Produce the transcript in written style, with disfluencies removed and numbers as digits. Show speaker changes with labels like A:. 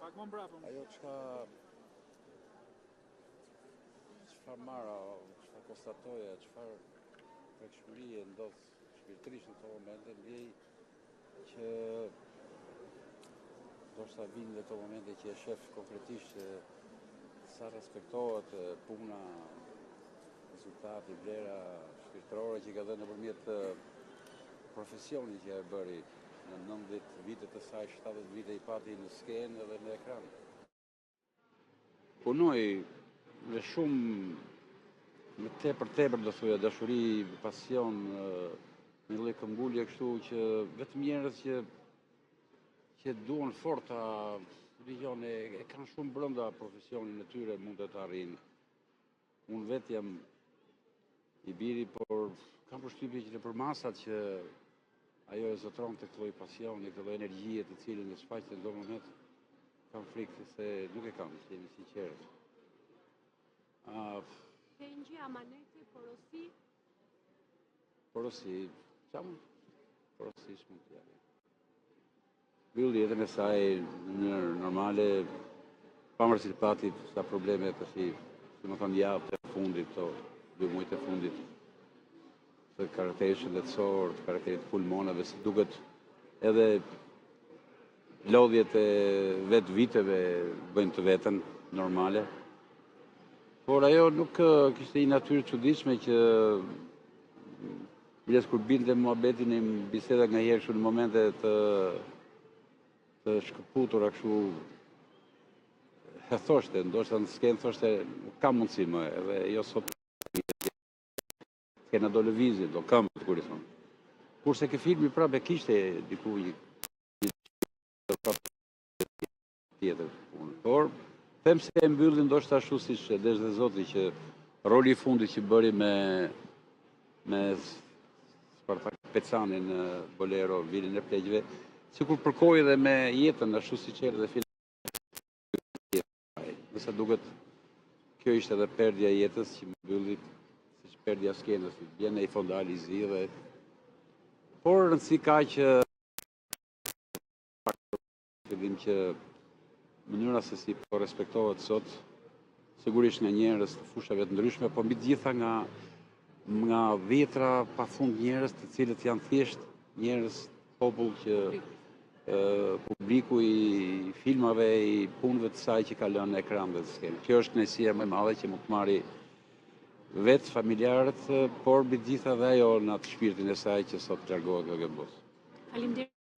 A: Ajo çfarë marra, çfarë konstatoja, çfarë prekshmërie ndodh shpirtërisht në këto momente, ndjej që ndoshta vinë në këto momente që e shef konkretisht që sa respektohet puna, rezultati, vlera shpirtërore që ka dhënë nëpërmjet profesionit që e bëri në 90 vitet e saj, 70 vite i pati në skenë edhe në ekran. Punoj me shumë, me tepër do thoya, dashuri, pasion, një lloj këmbgulje kështu që vetëm njerëz që duan forta, dëgjon, e kanë shumë brenda profesionin e tyre mund të arrijnë. Unë vetë jam i biri, por kam përshtypjen që nëpër masat që ajo e zotron të këtë lloj pasioni, këtë lloj energjie të cilën e shfaqet në çdo moment, kam frikë se nuk e kam, të jemi sinqertë.
B: Kenji, amaneti, porosi?
A: Porosi, porosi s'mund të janë. Mbyll jetën e saj në mënyrë normale, pavarësisht pati sa probleme si më thonë javët e fundit, 2 muajt e fundit, të karakterit shëndetësor, të karakterit pulmonave, si duket edhe lodhjet e vetë viteve bëjnë të vetën normale. Por ajo nuk kishte një natyrë të çuditshme që biles kur binte muhabeti në biseda nganjëherë kështu në momente të shkëputura kështu e thoshte, ndoshta në skenë thoshte nuk kam mundësi më, edhe jo sot kena do lëvizje, do këmbët kur i thonë. Kurse ky filmi prapë kishte diku një tjetër punë. Por them se e mbylli ndoshta ashtu siç e desh dhe Zoti që roli i fundit që bëri me Spartak Pecani në Bolero, Vilin e Pleqjve, sikur përkoi edhe me jetën ashtu siç erdhi dhe filmi. Nëse duket kjo ishte edhe perdja e jetës që mbylli siç perdja e skenës, vjen ai fondali i zi dhe por rëndësi ka që fillim që mënyra se si po respektohet sot, sigurisht nga njerëz të fushave të ndryshme, po mbi të gjitha nga vjetra pafund njerëz të cilët janë thjesht njerëz, popull që publiku i filmave, i punëve të saj që ka lënë në ekran dhe të skenë. Kjo është kënaqësia më e madhe që mund të marri vetë familjarët, por mbi të gjitha dhe ajo në atë shpirtin e saj që sot largohet nga kjo botë.
B: Faleminderit.